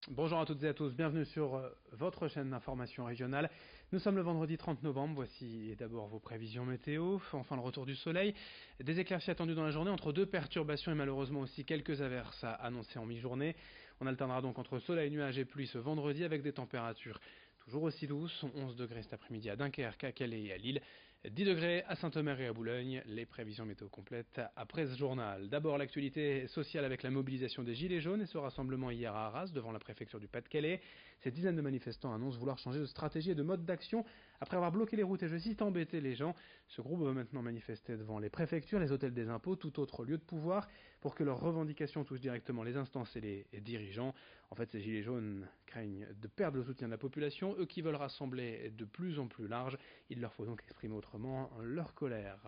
Bonjour à toutes et à tous, bienvenue sur votre chaîne d'information régionale. Nous sommes le vendredi 30 novembre, voici d'abord vos prévisions météo, enfin le retour du soleil, des éclaircies attendues dans la journée entre deux perturbations et malheureusement aussi quelques averses à annoncer en mi-journée. On alternera donc entre soleil, nuages et pluie ce vendredi avec des températures toujours aussi douces, 11 degrés cet après-midi à Dunkerque, à Calais et à Lille, 10 degrés à Saint-Omer et à Boulogne, les prévisions météo complètes après ce journal. D'abord l'actualité sociale avec la mobilisation des Gilets jaunes et ce rassemblement hier à Arras devant la préfecture du Pas-de-Calais. Ces dizaines de manifestants annoncent vouloir changer de stratégie et de mode d'action après avoir bloqué les routes et je cite embêté les gens. Ce groupe va maintenant manifester devant les préfectures, les hôtels des impôts, tout autre lieu de pouvoir pour que leurs revendications touchent directement les instances et les dirigeants. En fait, ces Gilets jaunes craignent de perdre le soutien de la population, eux qui veulent rassembler de plus en plus large. Il leur faut donc exprimer autrement leur colère.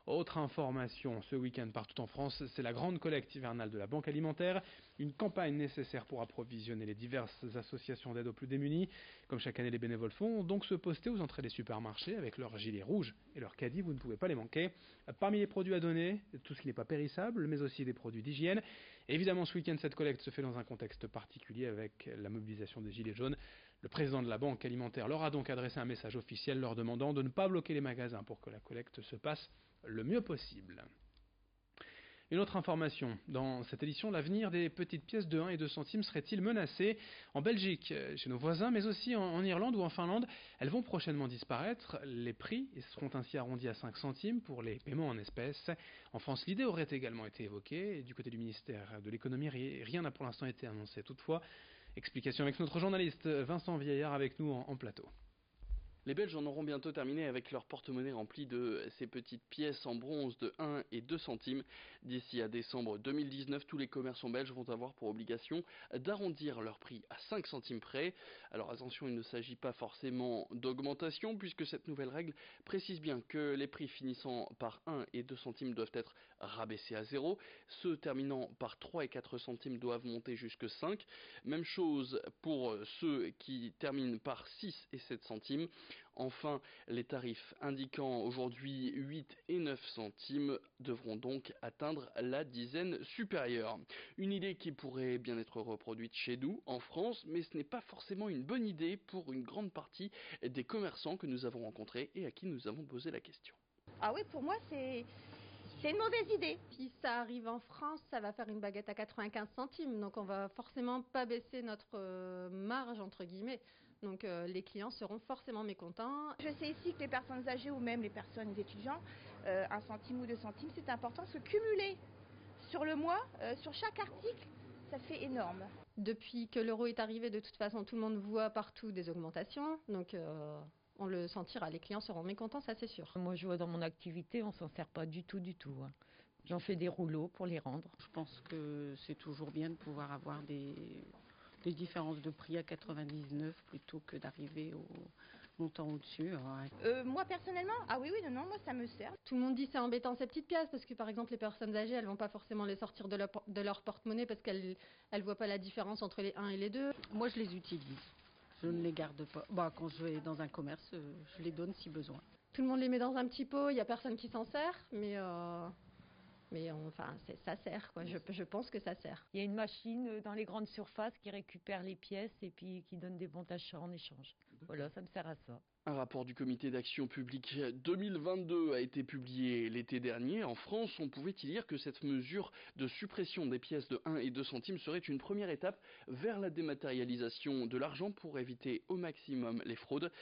Autre information, ce week-end partout en France, c'est la grande collecte hivernale de la Banque Alimentaire, une campagne nécessaire pour approvisionner les diverses associations d'aide aux plus démunis. Comme chaque année, les bénévoles font donc se poster aux entrées des supermarchés avec leurs gilets rouges et leurs caddies, vous ne pouvez pas les manquer. Parmi les produits à donner, tout ce qui n'est pas périssable, mais aussi des produits d'hygiène. Évidemment, ce week-end, cette collecte se fait dans un contexte particulier avec la mobilisation des gilets jaunes. Le président de la Banque Alimentaire leur a donc adressé un message officiel leur demandant de ne pas bloquer les magasins pour que la collecte se passe le mieux possible. Une autre information, dans cette édition, l'avenir des petites pièces de 1 et 2 centimes serait-il menacé? En Belgique, chez nos voisins, mais aussi en Irlande ou en Finlande, elles vont prochainement disparaître. Les prix seront ainsi arrondis à 5 centimes pour les paiements en espèces. En France, l'idée aurait également été évoquée, et du côté du ministère de l'économie, rien n'a pour l'instant été annoncé. Toutefois, explication avec notre journaliste Vincent Vieillard avec nous en plateau. Les Belges en auront bientôt terminé avec leur porte-monnaie rempli de ces petites pièces en bronze de 1 et 2 centimes. D'ici à décembre 2019, tous les commerçants belges vont avoir pour obligation d'arrondir leur prix à 5 centimes près. Alors attention, il ne s'agit pas forcément d'augmentation puisque cette nouvelle règle précise bien que les prix finissant par 1 et 2 centimes doivent être rabaissés à 0. Ceux terminant par 3 et 4 centimes doivent monter jusque 5. Même chose pour ceux qui terminent par 6 et 7 centimes. Enfin, les tarifs indiquant aujourd'hui 8 et 9 centimes devront donc atteindre la dizaine supérieure. Une idée qui pourrait bien être reproduite chez nous, en France, mais ce n'est pas forcément une bonne idée pour une grande partie des commerçants que nous avons rencontrés et à qui nous avons posé la question. Ah oui, pour moi, c'est une mauvaise idée. Si ça arrive en France, ça va faire une baguette à 95 centimes. Donc on va forcément pas baisser notre marge, entre guillemets. Donc les clients seront forcément mécontents. Je sais ici que les personnes âgées ou même les personnes étudiants, 1 centime ou 2 centimes, c'est important. Se cumuler sur le mois, sur chaque article, ça fait énorme. Depuis que l'euro est arrivé, de toute façon, tout le monde voit partout des augmentations. Donc on le sentira, les clients seront mécontents, ça c'est sûr. Moi je vois dans mon activité, on s'en sert pas du tout. Hein. J'en fais des rouleaux pour les rendre. Je pense que c'est toujours bien de pouvoir avoir des différences de prix à 99 plutôt que d'arriver au montant au-dessus. Ouais. Moi personnellement, ah oui, non, moi ça me sert. Tout le monde dit c'est embêtant ces petites pièces parce que par exemple les personnes âgées, elles vont pas forcément les sortir de leur porte-monnaie parce qu'elles voient pas la différence entre les 1 et les 2. Moi je les utilise. Je ne les garde pas. Quand je vais dans un commerce, je les donne si besoin. Tout le monde les met dans un petit pot, il n'y a personne qui s'en sert, mais ça sert, quoi. Je pense que ça sert. Il y a une machine dans les grandes surfaces qui récupère les pièces et puis qui donne des bons d'achat en échange. Voilà, ça me sert à ça. Un rapport du comité d'action publique 2022 a été publié l'été dernier. En France, on pouvait y lire que cette mesure de suppression des pièces de 1 et 2 centimes serait une première étape vers la dématérialisation de l'argent pour éviter au maximum les fraudes.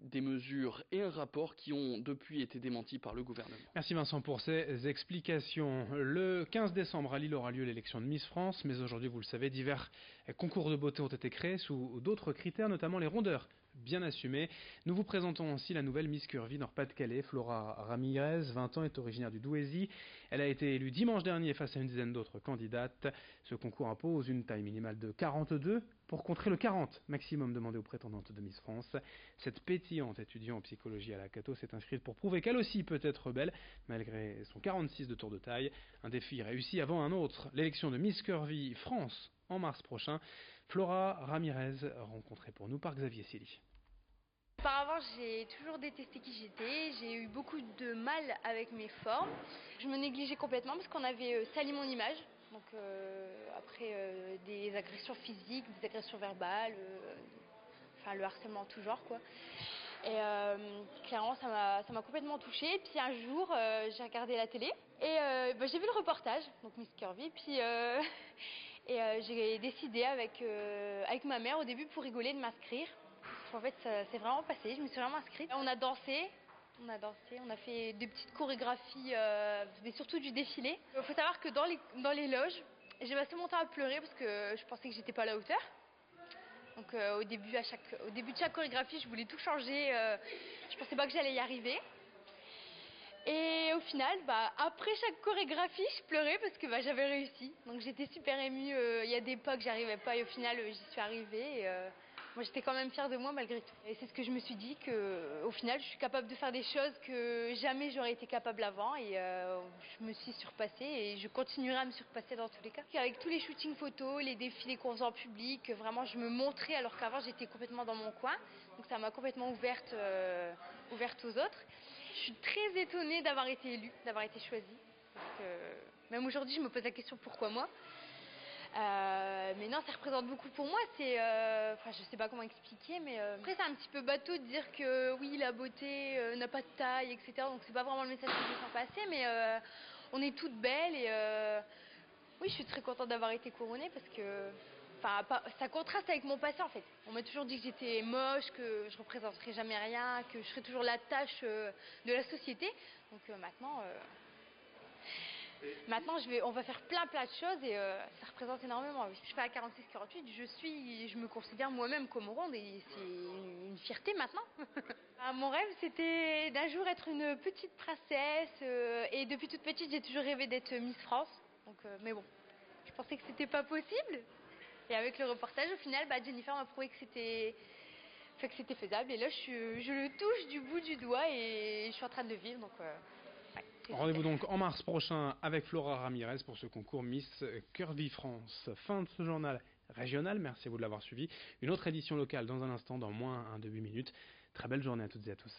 Des mesures et un rapport qui ont depuis été démentis par le gouvernement. Merci Vincent pour ces explications. Le 15 décembre à Lille aura lieu l'élection de Miss France, mais aujourd'hui, vous le savez, divers concours de beauté ont été créés sous d'autres critères, notamment les rondeurs bien assumées. Nous vous présentons aussi la nouvelle Miss Curvy Nord-Pas-de-Calais. Flora Ramirez, 20 ans, est originaire du Douaisis. Elle a été élue dimanche dernier face à une dizaine d'autres candidates. Ce concours impose une taille minimale de 42 pour contrer le 40 maximum demandé aux prétendantes de Miss France. Cette pétillante étudiante en psychologie à la Cato s'est inscrite pour prouver qu'elle aussi peut être belle, malgré son 46 de tour de taille. Un défi réussi avant un autre, l'élection de Miss Curvy France en mars prochain. Flora Ramirez, rencontrée pour nous par Xavier Silly. Auparavant, j'ai toujours détesté qui j'étais, j'ai eu beaucoup de mal avec mes formes. Je me négligeais complètement parce qu'on avait sali mon image. Donc après des agressions physiques, des agressions verbales, le harcèlement en tout genre quoi. Et clairement ça m'a complètement touchée. Puis un jour j'ai regardé la télé et j'ai vu le reportage, donc Miss Curvy, puis j'ai décidé avec ma mère au début pour rigoler de m'inscrire. En fait ça s'est vraiment passé, je me suis vraiment inscrite. On a dansé, on a fait des petites chorégraphies, mais surtout du défilé. Il faut savoir que dans les loges, j'ai passé mon temps à pleurer parce que je pensais que j'étais pas à la hauteur. Donc au début de chaque chorégraphie, je voulais tout changer. Je pensais pas que j'allais y arriver. Et au final, après chaque chorégraphie, je pleurais parce que j'avais réussi. Donc j'étais super émue. Il y a des pas que j'arrivais pas et au final, j'y suis arrivée. Et, moi, j'étais quand même fière de moi malgré tout. Et c'est ce que je me suis dit, qu'au final, je suis capable de faire des choses que jamais j'aurais été capable avant. Et je me suis surpassée et je continuerai à me surpasser dans tous les cas. Avec tous les shootings photos, les défilés qu'on faisait en public, vraiment, je me montrais alors qu'avant, j'étais complètement dans mon coin. Donc ça m'a complètement ouverte aux autres. Je suis très étonnée d'avoir été élue, d'avoir été choisie. Même aujourd'hui, je me pose la question pourquoi moi. Mais non, ça représente beaucoup pour moi. Je sais pas comment expliquer, mais après c'est un petit peu bateau de dire que oui, la beauté n'a pas de taille, etc. Donc c'est pas vraiment le message que je veux faire passer, mais on est toutes belles et oui, je suis très contente d'avoir été couronnée parce que ça contraste avec mon passé en fait. On m'a toujours dit que j'étais moche, que je représenterais jamais rien, que je serais toujours la tâche de la société. Donc Maintenant, on va faire plein de choses et ça représente énormément. Je fais à 46-48, je me considère moi-même comme ronde et c'est une fierté maintenant. Mon rêve, c'était d'un jour être une petite princesse et depuis toute petite, j'ai toujours rêvé d'être Miss France. Donc, mais bon, je pensais que c'était pas possible. Et avec le reportage, au final, Jennifer m'a prouvé que c'était faisable. Et là, je le touche du bout du doigt et je suis en train de le vivre. Donc, rendez-vous donc en mars prochain avec Flora Ramirez pour ce concours Miss Curvy France. Fin de ce journal régional, merci à vous de l'avoir suivi. Une autre édition locale dans un instant, dans moins de 8 minutes. Très belle journée à toutes et à tous.